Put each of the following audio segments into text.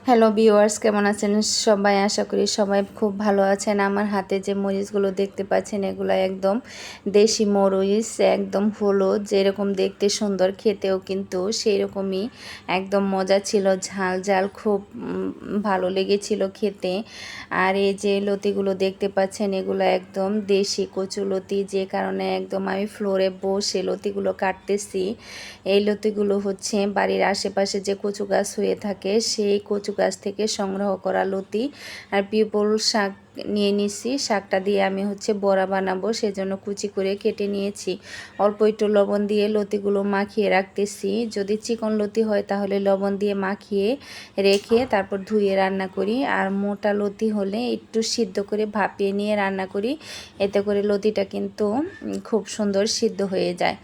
Hello viewers, কেমন আছেন সবাই? আশা করি সবাই খুব ভালো আছেন। আমার হাতে যে মরিচগুলো দেখতে পাচ্ছেন এগুলো একদম দেশি মরিচ, একদম হলুদ, যেরকম দেখতে সুন্দর খেতেও কিন্তু সেই রকমই একদম মজা ছিল। ঝাল ঝাল খুব ভালো লেগেছিল খেতে। আর এই যে লতিগুলো দেখতে পাচ্ছেন এগুলো একদম দেশি কচু লতি, যে কারণে একদম আমি ফ্লোরে বসে লতিগুলো কাটতেছি। এই লতিগুলো হচ্ছে বাড়ির আশেপাশে যে কচু গাছ হয়ে থাকে সেই কচু গাছ থেকে সংগ্রহ করা লতি। আর পিপল শাক নিয়ে নিছি, শাকটা দিয়ে আমি হচ্ছে বড়া বানাবো, সেজন্য কুচি করে কেটে নিয়েছি। অল্প একটু লবণ দিয়ে লতিগুলো মাখিয়ে রাখতেছি। যদি চিকন লতি হয় তাহলে লবণ দিয়ে মাখিয়ে রেখে তারপর ধুয়ে রান্না করি, আর মোটা লতি হলে একটু সিদ্ধ করে ভাপিয়ে নিয়ে রান্না করি। এতে করে লতিটা কিন্তু খুব সুন্দর সিদ্ধ হয়ে যায়।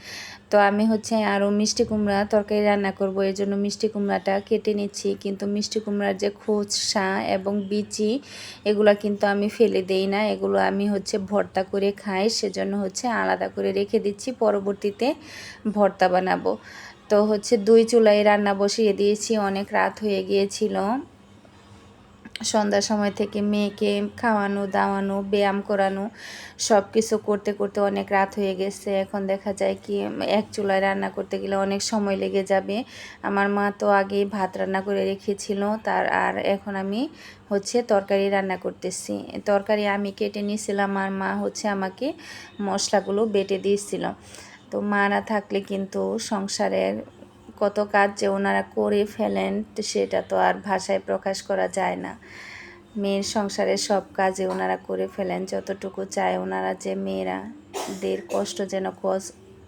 তো আমি হচ্ছে আরও মিষ্টি কুমড়া তরকারি রান্না করব, এর জন্য মিষ্টি কুমড়াটা কেটে নিচ্ছি। কিন্তু মিষ্টি কুমড়ার যে খোসা এবং বিচি এগুলো কিন্তু আমি ফেলে দেই না, এগুলো আমি হচ্ছে ভর্তা করে খাই, সেজন্য হচ্ছে আলাদা করে রেখে দিচ্ছি, পরবর্তীতে ভর্তা বানাবো। তো হচ্ছে 2 চুলায় রান্না বসিয়ে দিয়েছি, অনেক রাত হয়ে গিয়েছিল। সন্ধ্যার সময় থেকে মেয়েকে খাওয়ানো দাওয়ানো ব্যায়াম করানো সব কিছু করতে করতে অনেক রাত হয়ে গেছে। এখন দেখা যায় কি এক চুলায় রান্না করতে গেলে অনেক সময় লেগে যাবে। আমার মা তো আগেই ভাত রান্না করে রেখেছিল, আর এখন আমি হচ্ছে তরকারি রান্না করতেছি। তরকারি আমি কেটে নিয়েছিলাম আর মা হচ্ছে আমাকে মশলাগুলো বেটে দিয়েছিল। তো মা না থাকলে কিন্তু সংসারের কত কাজ যে ওনারা করে ফেলেন সেটা তো আর ভাষায় প্রকাশ করা যায় না। মেয়ের সংসারের সব কাজে ওনারা করে ফেলেন, যতটুকু চায় ওনারা যে মেয়েরাদের কষ্ট যেন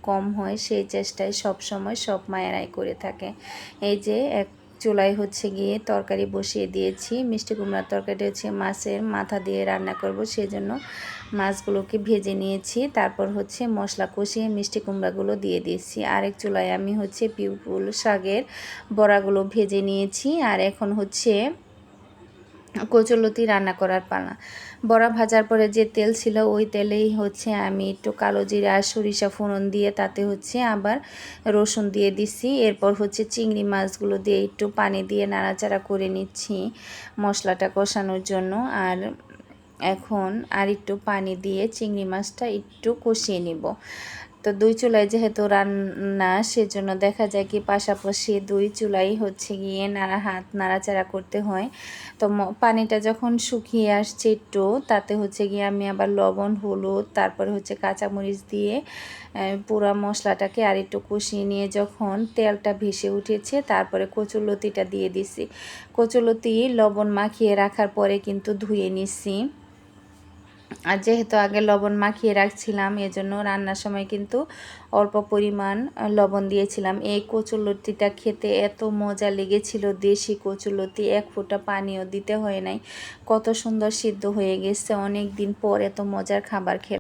কম হয় সেই চেষ্টায় সব সময় সব মায়েরাই করে থাকে। এই যে এক চুলায় হচ্ছে গিয়ে তরকারি বসিয়ে দিয়েছি। মিষ্টি কুমড়ার তরকারিটা হচ্ছে মাছের মাথা দিয়ে রান্না করব, সেজন্য মাছগুলোকে ভেজে নিয়েছি। তারপর হচ্ছে মশলা কষিয়ে মিষ্টি কুমড়াগুলো দিয়ে দিয়েছি। আরেক চুলায় আমি হচ্ছে পিউপুল শাকের বড়াগুলো ভেজে নিয়েছি। আর এখন হচ্ছে কচুলতি রান্না করার পালা। বড়া ভাজার পরে যে তেল ছিল ওই তেলেই হচ্ছে আমি একটু কালো জিরা আর সরিষা ফোড়ন দিয়ে তাতে হচ্ছে আবার রসুন দিয়ে দিছি। এরপর হচ্ছে চিংড়ি মাছগুলো দিয়ে একটু পানি দিয়ে নাড়াচাড়া করে নিচ্ছি মশলাটা কষানোর জন্য। আর এখন আর একটু পানি দিয়ে চিংড়ি মাছটা একটু কষিয়ে নিব। তো 2 চুলায় যেহেতু রান্না, সেজন্য দেখা যায় কি পাশাপাশি 2 চুলাই হচ্ছে গিয়ে হাত নাড়াচাড়া করতে হয়। তো পানিটা যখন শুকিয়ে আসছে একটু, তাতে হচ্ছে গিয়ে আমি আবার লবণ হলুদ তারপরে হচ্ছে কাঁচামরিচ দিয়ে পুরা মশলাটাকে আর একটু কষিয়ে নিয়ে যখন তেলটা ভেসে উঠেছে তারপরে কচুরলতিটা দিয়ে দিছি। কচুরলতি লবণ মাখিয়ে রাখার পরে কিন্তু ধুয়ে নিছি। আর যেহেতু আগে লবণ মাখিয়ে রাখছিলাম এজন্য রান্নার সময় কিন্তু অল্প পরিমাণ লবণ দিয়েছিলাম। এই কচুরলতিটা খেতে এত মজা লেগেছিল, দেশি কচুরলতি, এক ফোঁটা পানিও দিতে হয় নাই, কত সুন্দর সিদ্ধ হয়ে গেছে। অনেক দিন পর এত মজার খাবার খেলাম।